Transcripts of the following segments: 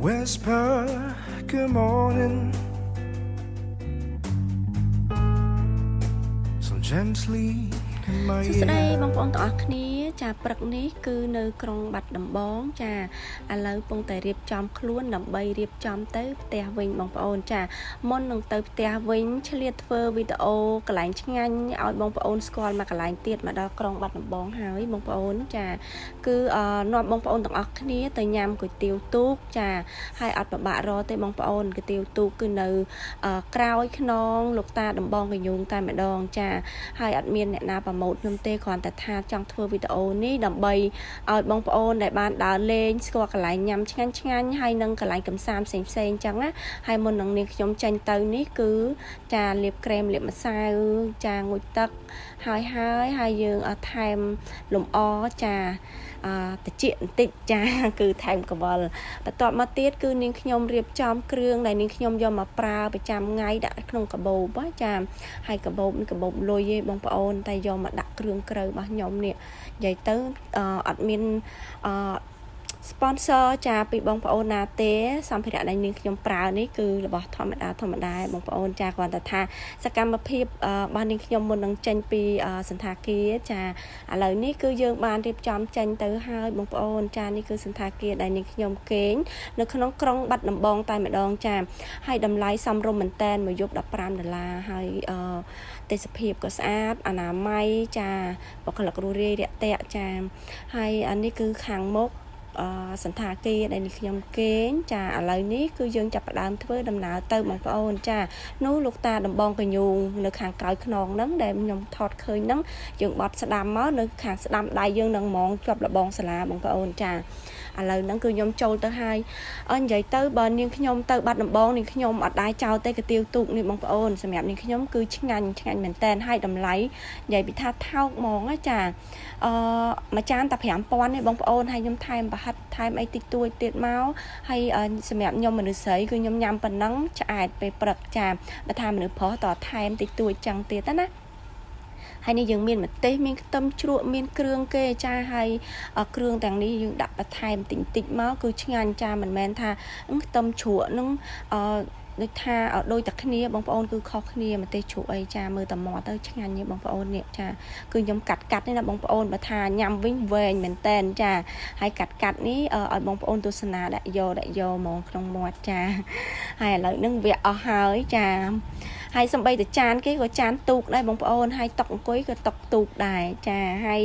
Whisper good morning so gently in my សួស្តីបងប្អូនទាំងអស់គ្នាចាព្រឹកនេះគឺនៅក្រុងបាត់ដំបងចាឥឡូវពងតែរៀបចំខ្លួនដើម្បីរៀបចំទៅផ្ទះវិញបងប្អូនចាមុននឹងទៅផ្ទះវិញឆ្លៀតធ្វើវីដេអូកន្លែងឆ្ងាញ់ឲ្យបងប្អូនស្គាល់មកកន្លែងទៀតមកដល់ក្រុងបាត់ដំបងហើយបងប្អូនចាគឺនាំបងប្អូនទាំងអស់គ្នាទៅញ៉ាំគុយទាវទូកចាហើយអត់ពិបាករកទេបងប្អូនគុយទាវទូកគឺនៅក្រោយខ្នងលោកតាដំបងកញូងតែម្ដងចាហើយអត់មានអ្នកណាប្រម៉ូទខ្ញុំទេគ្រាន់តែថាចង់ធ្វើវីដេអូនេះដើម្បីឲ្យបងប្អូនដែលបានដើរលេងស្គាល់កន្លែងញ៉ាំឆ្ងាញ់ហើយនឹងកន្លែងកំសាន្តផ្សេងអញ្ចឹងណាហើយមុននឹងនាងខ្ញុំចេញទៅនេះគឺចាលាបក្រែមលាបម្សៅចាងូតទឹកហើយយើងថែមលម្អចាតិចបន្តិចចាគឺថែមកវលបន្ទាប់មកទៀតគឺនាងខ្ញុំរៀបចំគ្រឿងដែលនាងខ្ញុំយកមកប្រើប្រចាំថ្ងៃដាក់ក្នុងកាបូបចាហើយកាបូបនេះកាបូបលុយទេបងប្អូនតែយកមកដាក់គ្រឿងក្រៅរបស់ខ្ញុំនេះនិយាយទៅអត់មានsponsor ចាពីបងប្អូនណាទេសម្ភារៈដែលនាងខ្ញុំប្រើនេះគឺរបស់ធម្មតាបងប្អូនចាគ្រាន់តែថាសកម្មភាពរបស់នាងខ្ញុំមុននឹងចេញពីសន្តាគារចាឥឡូវនេះគឺយើងបានរៀបចំចេញទៅហើយបងប្អូនចានេះគឺសន្តាគារដែលនាងខ្ញុំគេងនៅក្នុងក្រុងបាត់ដំបងតែម្ដងចាហើយតម្លៃសមរម្យមែនតែនមួយយប់$15ហើយទេសភាពក៏ស្អាតអនាម័យចាបុគ្គលិករស់រាយរាក់ទាក់ចាហើយនេះគឺខាងមុខសន្តាគារដែលនេះខ្ញុំគេងចាឥឡូវនេះគឺយើងចាប់ផ្ដើមធ្វើដំណើរទៅបងប្អូនចានោះលោកតាដំបងកញូងនៅខាងក្រោយខ្នងហ្នឹងដែលខ្ញុំថតឃើញហ្នឹងយើងបត់ស្ដាំមកនៅខាងស្ដាំដៃយើងនឹងហ្មងជាប់លបងសាលាបងប្អូនចាឥឡូវហ្នឹងគឺខ្ញុំចូលទៅហើយនិយាយទៅបើនាងខ្ញុំទៅបាត់ដំបងនាងខ្ញុំអត់ដែរចោលទេកាទៀវទូកនេះបងប្អូនសម្រាប់នាងខ្ញុំគឺឆ្ងាញ់មែនតែនហើយតម្លៃនិយាយពីថាថោកហ្មងចាមួយចានតែ$5000ទេបងប្អូនហើយខ្ញុំថែមប្រហិតថែមអីតិចតួចទៀតមកហើយសម្រាប់ខ្ញុំមនុស្សស្រីគឺខ្ញុំញ៉ាំប៉ុណ្ណឹងឆ្អែតពេលព្រឹកចាបើថាមនុស្សប្រុសតថែមតិចតួចចឹងទៀតណាហើយនេះយើងមានម្ទេសមានខ្ទឹមជ្រក់មានគ្រឿងគេចាហើយគ្រឿងទាំងនេះយើងដាក់បន្ថែមតិចមកគឺឆ្ងាញ់ចាមិនមែនថាខ្ទឹមជ្រក់នឹងដូចថាដូចតែគ្នាបងប្អូនគឺខុសគ្នាម្ទេសជ្រក់អីចាមើលតែមាត់ទៅឆ្ងាញ់ទេបងប្អូននេះចាគឺខ្ញុំកាត់នេះណាបងប្អូនបើថាញ៉ាំវិញវែងមែនតែនចាហើយកាត់នេះឲ្យបងប្អូនទស្សនាដាក់យកហ្មងក្នុងមាត់ចាហើយឥឡូវនឹងវាអស់ហើយចាហើយសំបីតចានគេក៏ចានទូកដែរបងប្អូនហើយតុអង្គុយក៏តុកទូកដែរចាហើយ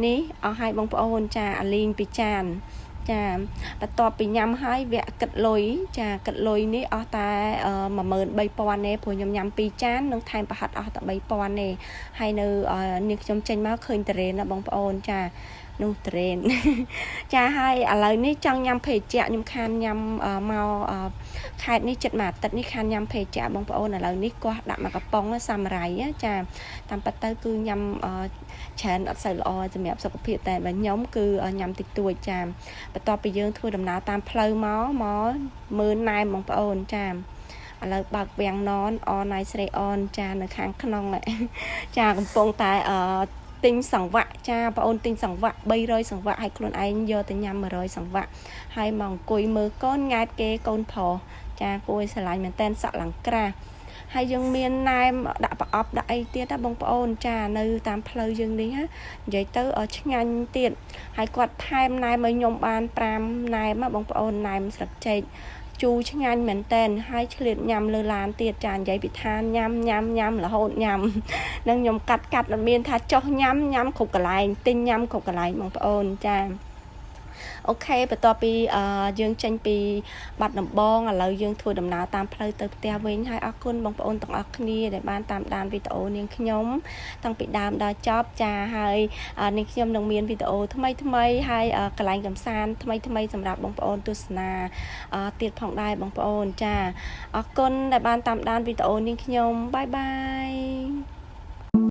នេះអស់ហើយបងប្អូនចាអាលីងពីចានចាបន្ទាប់ពីញ៉ាំហើយវគ្គគិតលុយចាគិតលុយនេះអស់តែ13000ទេព្រោះខ្ញុំញ៉ាំ2ចាននិងថែមប្រហិតអស់តែ3000ទេហើយនៅនាងខ្ញុំចេញមកឃើញតរេនណាបងប្អូនចានោះតរេនចាហើយឥឡូវនេះចង់ញ៉ាំភេសជ្ជៈខ្ញុំខានញ៉ាំមកខេត្តនេះចិត្តមួយអាទិត្យនេះខានញ៉ាំភេសជ្ជៈបងប្អូនឥឡូវនេះគាត់ដាក់មកកំប៉ុងសាមរៃចាតាមពិតទៅគឺញ៉ាំច្រើនអត់សូវល្អសម្រាប់សុខភាពតែបើខ្ញុំគឺញ៉ាំតិចតួចចាបន្ទាប់ពីយើងធ្វើដំណើរតាមផ្លូវមកមើលណែមបងប្អូនចាឥឡូវបើកវាំងននអនណៃស្រីអនចានៅខាងក្នុងចាកំពុងតែទិញសង្វាក់ចាបងអូនទិញសង្វាក់300សង្វាក់ឲ្យខ្លួនឯងយកទៅញ៉ាំ100សង្វាក់ហើយមកអង្គុយមើលកូនង៉ែតគេកូនប្រុសចាគួរឲ្យស្រឡាញ់មែនតែនសក់ឡើងក្រាស់ហើយយើងមានណែមដាក់ប្រអប់ដាក់អីទៀតណាបងប្អូនចានៅតាមផ្លូវយើងនេះនិយាយទៅឆ្ងាញ់ទៀតហើយគាត់ថែមណែមឲ្យខ្ញុំបាន5ណែមបងប្អូនណែមស្លឹកចេកជូរឆ្ងាញ់មែនតែនហើយឆ្លៀតញ៉ាំលើឡានទៀតចានិយាយពីថាញ៉ាំរហូតញ៉ាំនឹងខ្ញុំកាត់អត់មានថាចុះញ៉ាំគ្រប់កន្លែងទិញញ៉ាំគ្រប់កន្លែងបងប្អូនចាអូខេបន្ទាប់ពីយើងចេញពីបាត់ដំបងឥឡូវយើងធ្វើដំណើរតាមផ្លូវទៅផ្ទះវិញហើយអរគុណបងប្អូនទាំងអស់គ្នាដែលបានតាមដានវីដេអូនាងខ្ញុំតាំងពីដើមដល់ចប់ចាហើយនាងខ្ញុំនឹងមានវីដេអូថ្មីហើយកន្លែងកំសាន្តថ្មីសម្រាប់បងប្អូនទស្សនាទៀតផងដែរបងប្អូនចាអរគុណដែលបានតាមដានវីដេអូនាងខ្ញុំបាយបាយ